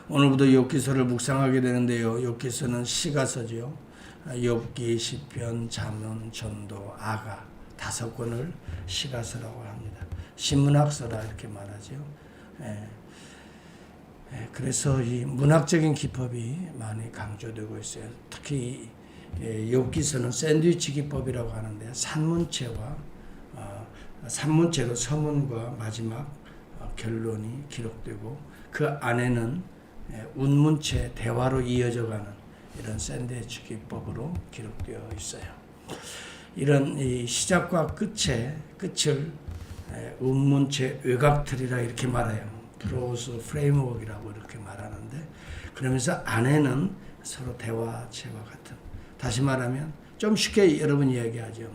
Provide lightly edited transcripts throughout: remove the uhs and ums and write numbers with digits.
오늘부터 욥기서를 묵상하게 되는데요. 욥기서는 시가서죠. 욥기, 시편, 잠언, 전도, 아가 5권을 시가서라고 합니다. 신문학서라 이렇게 말하죠. 그래서 이 문학적인 기법이 많이 강조되고 있어요. 특히 욥기서는 샌드위치 기법이라고 하는데 산문체로 서문과 마지막 결론이 기록되고 그 안에는 운문체 대화로 이어져가는 이런 샌드위치 기법으로 기록되어 있어요. 이런 이 시작과 끝을 운문체 외곽틀이라 이렇게 말해요. 프로스 프레임워크라고 이렇게 말하는데, 그러면서 안에는 서로 대화체와 같은, 다시 말하면 좀 쉽게 여러분 이야기하죠.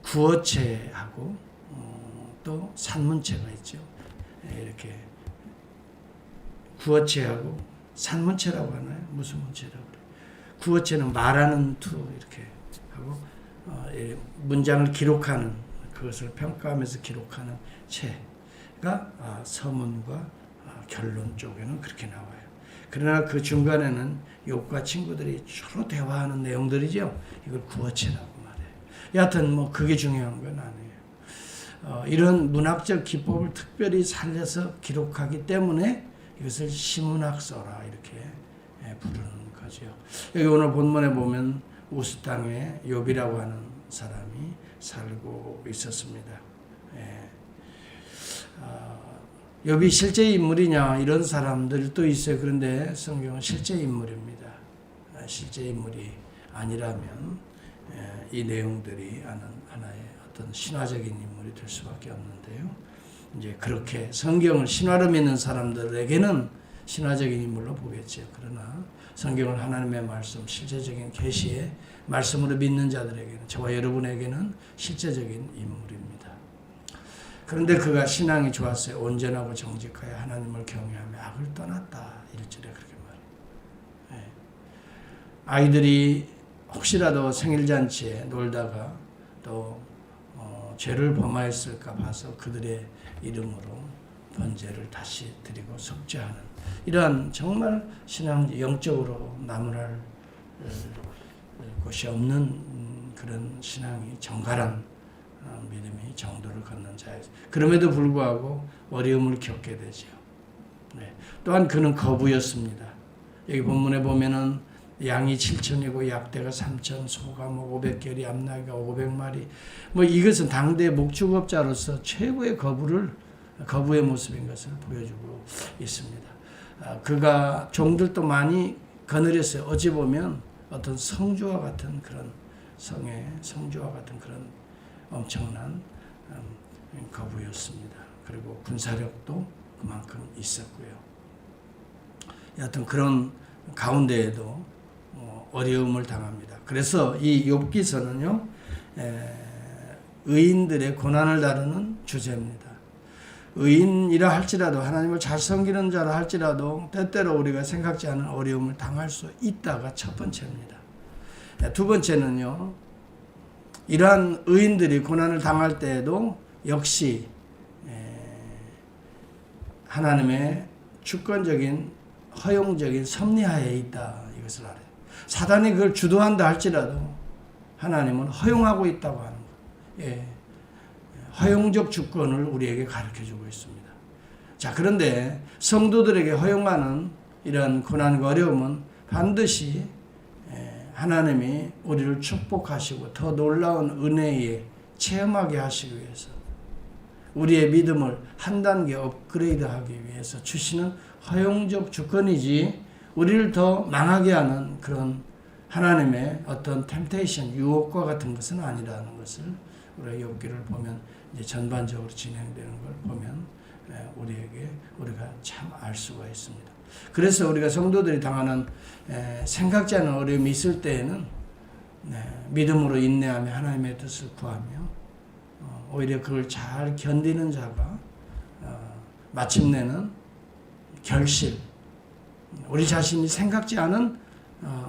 구어체하고 또 산문체가 있죠. 이렇게 구어체하고 산문체라고 하나요? 무슨 문체라고 그래요? 구어체는 말하는 투 이렇게 하고 문장을 기록하는, 그것을 평가하면서 기록하는 체가 서문과 결론 쪽에는 그렇게 나와요. 그러나 그 중간에는 욥과 친구들이 주로 대화하는 내용들이죠. 이걸 구어체라고 말해요. 여하튼 그게 중요한 건 아니에요. 이런 문학적 기법을 특별히 살려서 기록하기 때문에 이것을 시문학서라 이렇게 부르는 거죠. 여기 오늘 본문에 보면 우스 땅에 욥이라고 하는 사람이 살고 있었습니다. 욥이 실제 인물이냐 이런 사람들도 있어요. 그런데 성경은 실제 인물입니다. 실제 인물이 아니라면 이 내용들이 하나의 어떤 신화적인 인물이 될 수밖에 없는데요. 이제 그렇게 성경을 신화로 믿는 사람들에게는 신화적인 인물로 보겠죠. 그러나 성경을 하나님의 말씀, 실제적인 계시의 말씀으로 믿는 자들에게는, 저와 여러분에게는 실제적인 인물입니다. 그런데 그가 신앙이 좋았어요. 온전하고 정직하여 하나님을 경외하며 악을 떠났다. 1절에 그렇게 말해요. 아이들이 혹시라도 생일잔치에 놀다가 또 죄를 범하였을까 봐서 그들의 이름으로 번제를 다시 드리고 속죄하는, 이러한 정말 신앙 영적으로 나무랄 곳이 없는 그런 신앙이 정갈한 믿음이 정도를 걷는 자예요. 그럼에도 불구하고 어려움을 겪게 되죠. 또한 그는 거부였습니다. 여기 본문에 보면은 양이 7,000이고 약대가 3,000, 소가 500개리, 암나귀가 500마리. 이것은 당대 목축업자로서 최고의 거부의 모습인 것을 보여주고 있습니다. 그가 종들도 많이 거느렸어요. 어찌 보면 어떤 성주와 같은 그런 성주와 같은 그런 엄청난 거부였습니다. 그리고 군사력도 그만큼 있었고요. 여하튼 그런 가운데에도 어려움을 당합니다. 그래서 이 욥기서는요, 의인들의 고난을 다루는 주제입니다. 의인이라 할지라도, 하나님을 잘 섬기는 자라 할지라도 때때로 우리가 생각지 않은 어려움을 당할 수 있다가 첫 번째입니다. 두 번째는요, 이러한 의인들이 고난을 당할 때에도 역시 하나님의 주권적인 허용적인 섭리하에 있다, 이것을 알아요. 사단이 그걸 주도한다 할지라도 하나님은 허용하고 있다고 하는 거예요. 허용적 주권을 우리에게 가르쳐주고 있습니다. 자, 그런데 성도들에게 허용하는 이런 고난과 어려움은 반드시 하나님이 우리를 축복하시고 더 놀라운 은혜에 체험하게 하시기 위해서, 우리의 믿음을 한 단계 업그레이드하기 위해서 주시는 허용적 주권이지, 우리를 더 망하게 하는 그런 하나님의 어떤 템테이션, 유혹과 같은 것은 아니라는 것을 우리가 욥기를 보면, 이제 전반적으로 진행되는 걸 보면 우리가 참 알 수가 있습니다. 그래서 우리가 성도들이 당하는 생각지 않은 어려움이 있을 때에는 믿음으로 인내하며 하나님의 뜻을 구하며 오히려 그걸 잘 견디는 자가 마침내는 결실, 우리 자신이 생각지 않은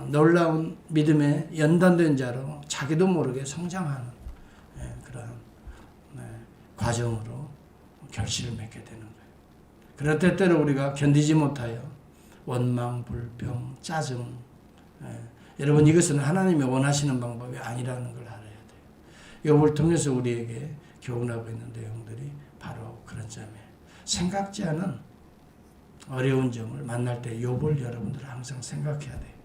놀라운 믿음에 연단된 자로 자기도 모르게 성장하는 그런 과정으로 결실을 맺게 되는 거예요. 그럴 때때로 우리가 견디지 못하여 원망, 불평, 짜증. 여러분 이것은 하나님이 원하시는 방법이 아니라는 걸 알아야 돼요. 욥을 통해서 우리에게 교훈하고 있는 내용들이 바로 그런 점이에요. 생각지 않은 어려운 점을 만날 때 욥을 여러분들 항상 생각해야 돼요.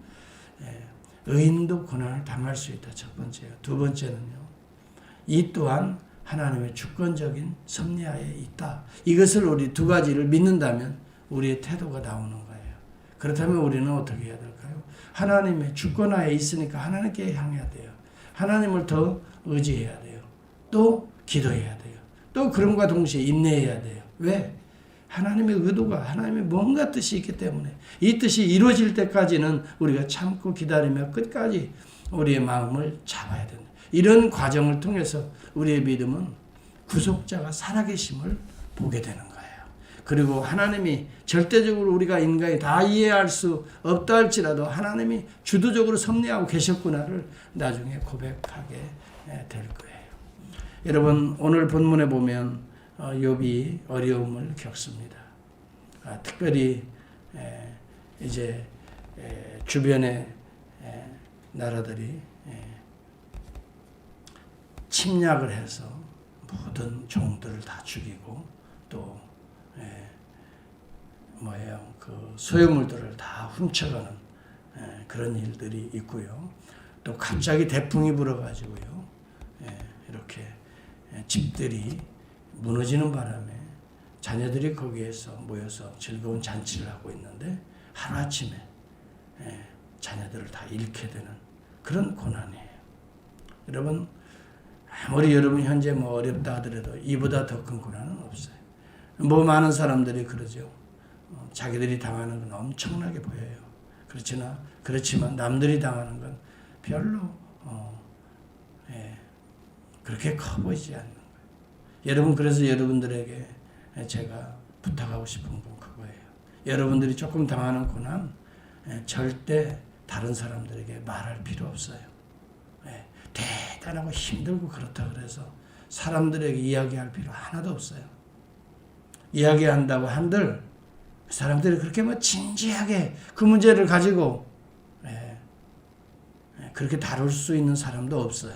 의인도 고난을 당할 수 있다. 첫 번째요. 두 번째는요. 이 또한 하나님의 주권적인 섭리하에 있다. 이것을 우리 두 가지를 믿는다면 우리의 태도가 나오는 거예요. 그렇다면 우리는 어떻게 해야 될까요? 하나님의 주권하에 있으니까 하나님께 향해야 돼요. 하나님을 더 의지해야 돼요. 또 기도해야 돼요. 또 그럼과 동시에 인내해야 돼요. 왜? 하나님의 의도가 하나님의 뭔가 뜻이 있기 때문에 이 뜻이 이루어질 때까지는 우리가 참고 기다리며 끝까지 우리의 마음을 잡아야 된다. 이런 과정을 통해서 우리의 믿음은 구속자가 살아계심을 보게 되는 거예요. 그리고 하나님이 절대적으로 우리가 인간이 다 이해할 수 없다 할지라도 하나님이 주도적으로 섭리하고 계셨구나를 나중에 고백하게 될 거예요. 여러분 오늘 본문에 보면 욥이 어려움을 겪습니다. 특별히 이제 주변의 나라들이 침략을 해서 모든 종들을 다 죽이고 또 그 소유물들을 다 훔쳐가는 그런 일들이 있고요. 또 갑자기 태풍이 불어가지고요. 이렇게 집들이 무너지는 바람에 자녀들이 거기에서 모여서 즐거운 잔치를 하고 있는데 하루아침에 자녀들을 다 잃게 되는 그런 고난이에요. 여러분 아무리 여러분 현재 어렵다 하더라도 이보다 더 큰 고난은 없어요. 많은 사람들이 그러죠. 자기들이 당하는 건 엄청나게 보여요. 그렇지만 남들이 당하는 건 별로 그렇게 커 보이지 않는 거예요. 여러분 그래서 여러분들에게 제가 부탁하고 싶은 건 그거예요. 여러분들이 조금 당하는 고난 절대 다른 사람들에게 말할 필요 없어요. 대단하고 힘들고 그렇다 그래서 사람들에게 이야기할 필요 하나도 없어요. 이야기한다고 한들 사람들이 그렇게 진지하게 그 문제를 가지고 그렇게 다룰 수 있는 사람도 없어요.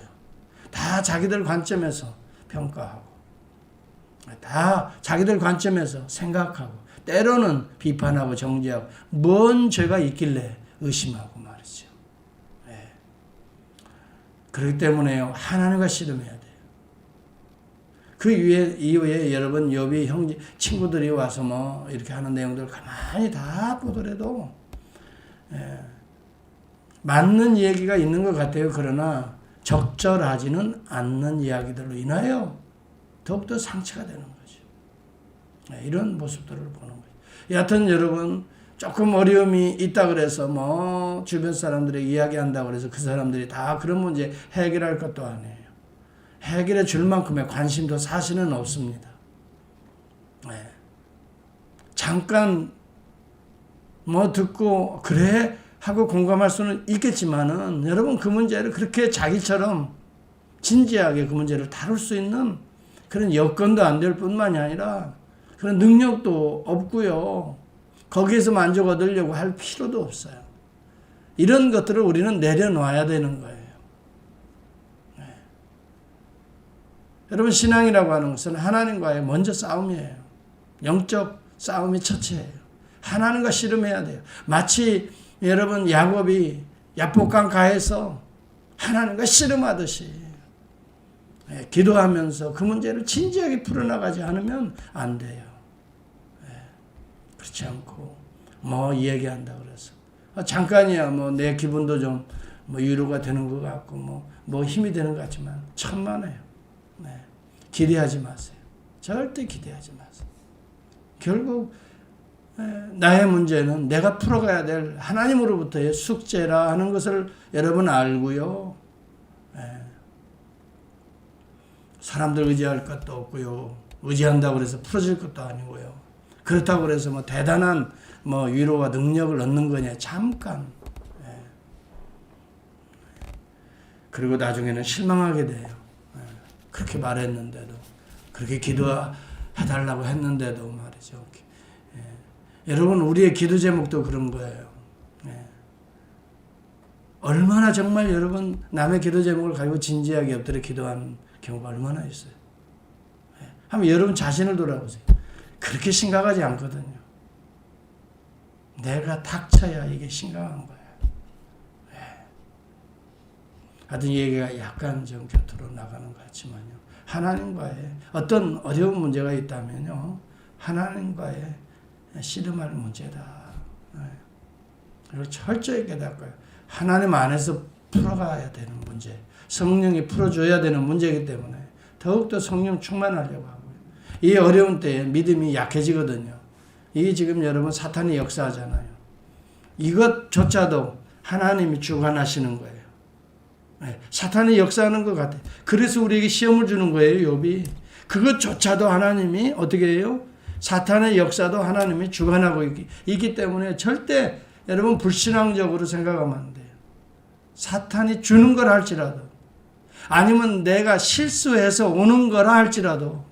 다 자기들 관점에서 평가하고 다 자기들 관점에서 생각하고 때로는 비판하고 정죄하고 뭔 죄가 있길래 의심하고 말이죠. 그렇기 때문에요. 하나님과 씨름해야 돼요. 그 이후에 여러분 욥이 형제 친구들이 와서 이렇게 하는 내용들을 가만히 다 보더라도 맞는 얘기가 있는 것 같아요. 그러나 적절하지는 않는 이야기들로 인하여 더욱더 상처가 되는 거죠. 이런 모습들을 보는 거죠. 여하튼 여러분 조금 어려움이 있다 그래서 주변 사람들에게 이야기한다고 그래서 그 사람들이 다 그런 문제 해결할 것도 아니에요. 해결해 줄 만큼의 관심도 사실은 없습니다. 잠깐 듣고 그래 하고 공감할 수는 있겠지만은 여러분 그 문제를 그렇게 자기처럼 진지하게 그 문제를 다룰 수 있는 그런 여건도 안 될 뿐만이 아니라 그런 능력도 없고요. 거기에서 만족 얻으려고 할 필요도 없어요. 이런 것들을 우리는 내려놔야 되는 거예요. 여러분 신앙이라고 하는 것은 하나님과의 먼저 싸움이에요. 영적 싸움이 첫째예요. 하나님과 씨름해야 돼요. 마치 여러분 야곱이 야복강가에서 하나님과 씨름하듯이 기도하면서 그 문제를 진지하게 풀어나가지 않으면 안 돼요. 그렇지 않고 이야기한다 그래서 잠깐이야 내 기분도 좀 위로가 되는 것 같고 힘이 되는 것 같지만 천만에요. 기대하지 마세요. 절대 기대하지 마세요. 결국 나의 문제는 내가 풀어가야 될 하나님으로부터의 숙제라 하는 것을 여러분 알고요. 사람들 의지할 것도 없고요. 의지한다고 해서 풀어질 것도 아니고요. 그렇다고 해서 대단한 위로와 능력을 얻는 거냐. 잠깐. 그리고 나중에는 실망하게 돼요. 그렇게 말했는데도 그렇게 기도한 해달라고 했는데도 말이죠. 여러분 우리의 기도 제목도 그런 거예요. 얼마나 정말 여러분 남의 기도 제목을 가지고 진지하게 엎드려 기도하는 경우가 얼마나 있어요. 한번 여러분 자신을 돌아보세요. 그렇게 심각하지 않거든요. 내가 닥쳐야 이게 심각한 거예요. 하여튼 얘기가 약간 좀 곁으로 나가는 것 같지만요. 하나님과의 어떤 어려운 문제가 있다면요. 하나님과의 씨름할 문제다. 그리고 철저히 깨닫고요. 하나님 안에서 풀어가야 되는 문제. 성령이 풀어줘야 되는 문제이기 때문에 더욱더 성령 충만하려고 하고요. 이 어려운 때에 믿음이 약해지거든요. 이게 지금 여러분 사탄이 역사하잖아요. 이것조차도 하나님이 주관하시는 거예요. 사탄이 역사하는 것 같아요. 그래서 우리에게 시험을 주는 거예요, 욥이. 그것조차도 하나님이 어떻게 해요? 사탄의 역사도 하나님이 주관하고 있기 때문에 절대 여러분 불신앙적으로 생각하면 안 돼요. 사탄이 주는 걸 할지라도 아니면 내가 실수해서 오는 거라 할지라도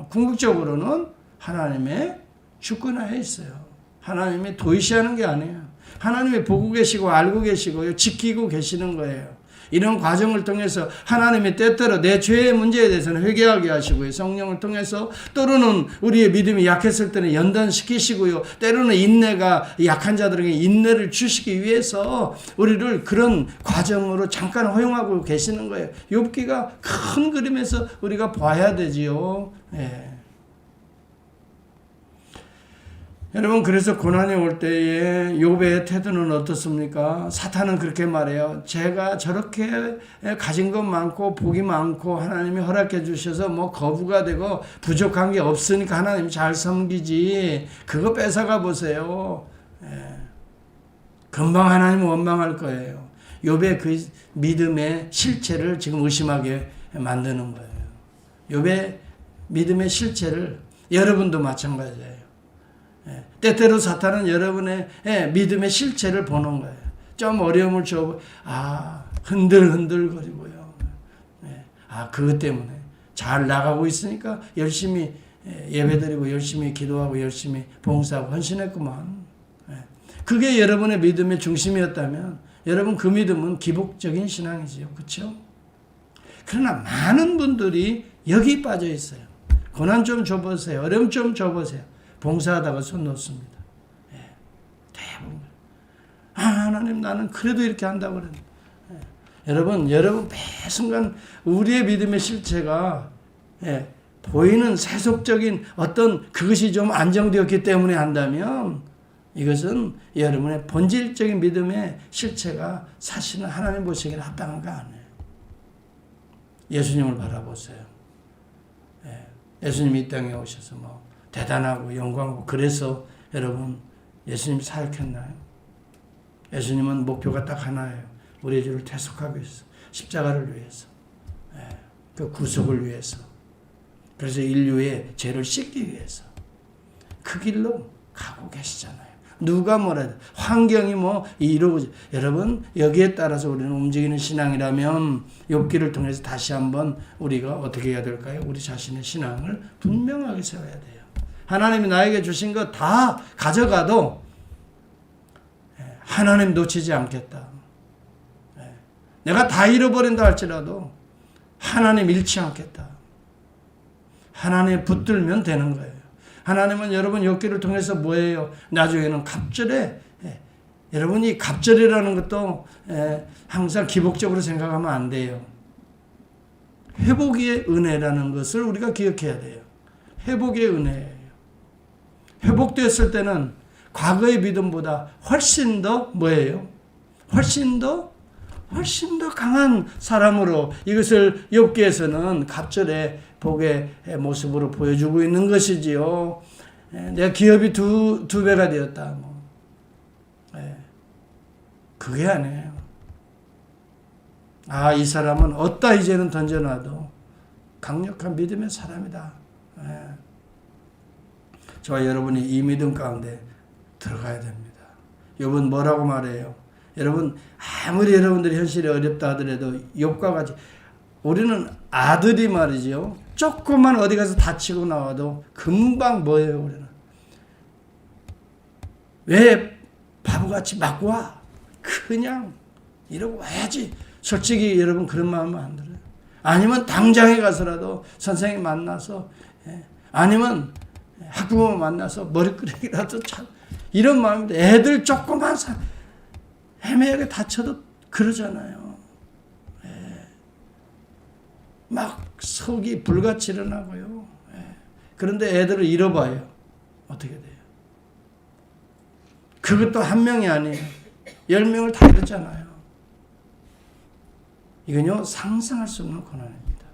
궁극적으로는 하나님의 주권하에 있어요. 하나님이 도의시하는 게 아니에요. 하나님이 보고 계시고 알고 계시고 지키고 계시는 거예요. 이런 과정을 통해서 하나님이 때때로 내 죄의 문제에 대해서는 회개하게 하시고요. 성령을 통해서 때로는 우리의 믿음이 약했을 때는 연단시키시고요. 때로는 인내가 약한 자들에게 인내를 주시기 위해서 우리를 그런 과정으로 잠깐 허용하고 계시는 거예요. 욥기가 큰 그림에서 우리가 봐야 되지요. 여러분 그래서 고난이 올 때에 욥의 태도는 어떻습니까? 사탄은 그렇게 말해요. 제가 저렇게 가진 것 많고 복이 많고 하나님이 허락해 주셔서 뭐 거부가 되고 부족한 게 없으니까 하나님 잘 섬기지. 그거 뺏어가 보세요. 금방 하나님 원망할 거예요. 욥의 그 믿음의 실체를 지금 의심하게 만드는 거예요. 욥의 믿음의 실체를 여러분도 마찬가지예요. 때때로 사탄은 여러분의 믿음의 실체를 보는 거예요. 좀 어려움을 줘, 흔들흔들거리고요. 그것 때문에 잘 나가고 있으니까 열심히 예배드리고 열심히 기도하고 열심히 봉사하고 헌신했구만. 그게 여러분의 믿음의 중심이었다면 여러분 그 믿음은 기복적인 신앙이지요. 그렇죠? 그러나 많은 분들이 여기 빠져 있어요. 고난 좀 줘보세요. 어려움 좀 줘보세요. 봉사하다가 손 놓습니다. 대부분. 하나님 나는 그래도 이렇게 한다고 그랬는데. 여러분 매 순간 우리의 믿음의 실체가 보이는 세속적인 어떤 그것이 좀 안정되었기 때문에 한다면 이것은 여러분의 본질적인 믿음의 실체가 사실은 하나님 보시기에 합당한 거 아니에요. 예수님을 바라보세요. 예수님이 이 땅에 오셔서 대단하고 영광하고 그래서 여러분 예수님이 사역했나요? 예수님은 목표가 딱 하나예요. 우리의 죄를 대속하기 위해서 십자가를 위해서 그 구속을 위해서 그래서 인류의 죄를 씻기 위해서 그 길로 가고 계시잖아요. 누가 뭐라도 환경이 이러고 여러분 여기에 따라서 우리는 움직이는 신앙이라면 욥기를 통해서 다시 한번 우리가 어떻게 해야 될까요? 우리 자신의 신앙을 분명하게 세워야 돼요. 하나님이 나에게 주신 거 다 가져가도 하나님 놓치지 않겠다. 내가 다 잃어버린다 할지라도 하나님 잃지 않겠다. 하나님 붙들면 되는 거예요. 하나님은 여러분 욥기를 통해서 뭐예요? 나중에는 갑절에 여러분이 갑절이라는 것도 항상 기복적으로 생각하면 안 돼요. 회복의 은혜라는 것을 우리가 기억해야 돼요. 회복의 은혜예요. 회복되었을 때는 과거의 믿음보다 훨씬 더 뭐예요? 훨씬 더 강한 사람으로 이것을 욥기에서는 갑절의 복의 모습으로 보여주고 있는 것이지요. 내 기업이 두 배가 되었다. 그게 아니에요. 이 사람은 어디다 이제는 던져놔도 강력한 믿음의 사람이다. 저와 여러분이 이 믿음 가운데 들어가야 됩니다. 욥은 뭐라고 말해요? 여러분 아무리 여러분들이 현실이 어렵다 하더라도 욥과 같이 우리는 아들이 말이죠. 조금만 어디 가서 다치고 나와도 금방 뭐예요, 우리는? 왜 바보같이 맞고 와? 그냥 이러고 와야지. 솔직히 여러분 그런 마음은 안 들어요. 아니면 당장에 가서라도 선생님 만나서, 아니면 학부모 만나서 머리끄레기라도 참, 이런 마음인데 애들 조그만 헤매게 다쳐도 그러잖아요. 막 속이 불같이 일어나고요. 그런데 애들을 잃어봐요. 어떻게 돼요? 그것도 한 명이 아니에요. 10명을 다 잃었잖아요. 이건요, 상상할 수 없는 고난입니다.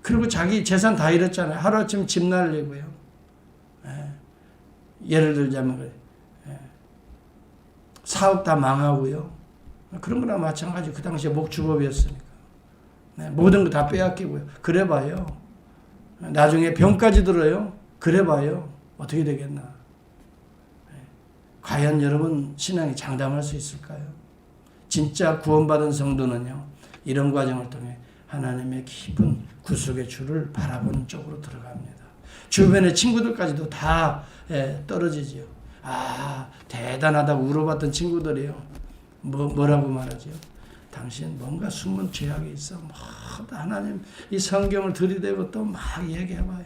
그리고 자기 재산 다 잃었잖아요. 하루아침 집 날리고요. 예를 들자면 그래. 사업 다 망하고요. 그런 거나 마찬가지. 그 당시에 목축업이었으니까. 모든 거 다 빼앗기고요. 그래 봐요. 나중에 병까지 들어요. 그래 봐요. 어떻게 되겠나. 과연 여러분 신앙이 장담할 수 있을까요? 진짜 구원받은 성도는요, 이런 과정을 통해 하나님의 깊은 구속의 주를 바라보는 쪽으로 들어갑니다. 주변의 친구들까지도 다 떨어지지요. 아, 대단하다고 울어봤던 친구들이요. 뭐라고 말하죠? 당신 뭔가 숨은 죄악이 있어. 뭐 하나님 이 성경을 들이대고 또 막 얘기해봐요.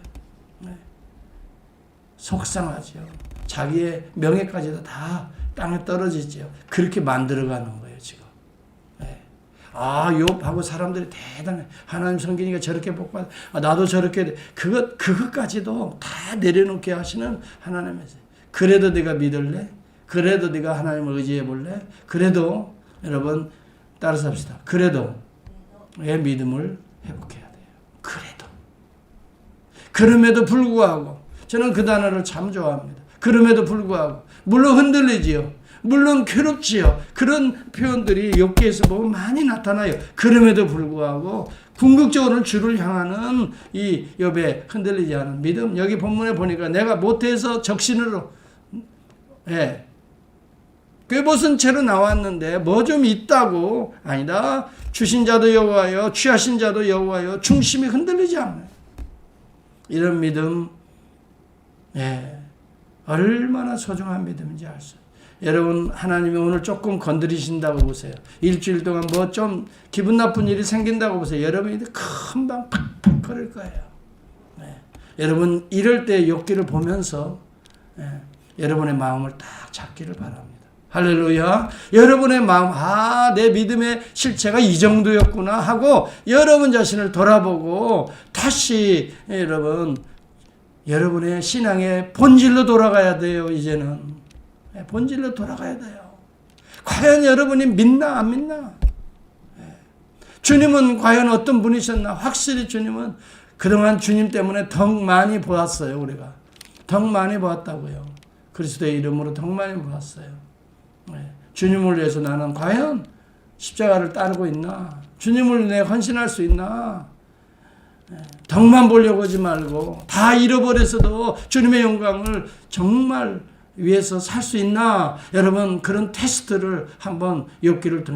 속상하죠. 자기의 명예까지도 다 땅에 떨어지죠. 그렇게 만들어가는 거예요, 지금. 욥하고 사람들이 대단해. 하나님 성경이니까 저렇게 복받아. 나도 저렇게 돼. 그것까지도 다 내려놓게 하시는 하나님이세요. 그래도 네가 믿을래? 그래도 네가 하나님을 의지해 볼래? 그래도 여러분 따라서 합시다. 그래도 내 믿음을 회복해야 돼요. 그래도. 그럼에도 불구하고 저는 그 단어를 참 좋아합니다. 그럼에도 불구하고 물론 흔들리지요. 물론 괴롭지요. 그런 표현들이 욥기에서 보면 많이 나타나요. 그럼에도 불구하고 궁극적으로는 주를 향하는 이 욥의 흔들리지 않은 믿음. 여기 본문에 보니까 내가 못해서 적신으로 꿰벗은 채로 나왔는데 뭐 좀 있다고. 아니다. 주신 자도 여호와여, 취하신 자도 여호와여, 중심이 흔들리지 않아요. 이런 믿음, 얼마나 소중한 믿음인지 알 수. 여러분, 하나님이 오늘 조금 건드리신다고 보세요. 일주일 동안 뭐 좀 기분 나쁜 일이 생긴다고 보세요. 여러분이 금방 팍팍 거릴 거예요. 여러분, 이럴 때 욥기를 보면서 여러분의 마음을 딱 잡기를 바랍니다. 할렐루야. 여러분의 마음, 내 믿음의 실체가 이 정도였구나 하고 여러분 자신을 돌아보고 다시 여러분의 신앙의 본질로 돌아가야 돼요. 이제는 본질로 돌아가야 돼요. 과연 여러분이 믿나 안 믿나? 주님은 과연 어떤 분이셨나? 확실히 주님은 그동안 주님 때문에 덕 많이 보았어요. 우리가 덕 많이 보았다고요. 그리스도의 이름으로 덕 많이 보았어요. 주님을 위해서 나는 과연 십자가를 따르고 있나? 주님을 위해 헌신할 수 있나? 덕만 보려고 하지 말고 다 잃어버려서도 주님의 영광을 정말 위해서 살 수 있나? 여러분, 그런 테스트를 한번 욥기를 통해서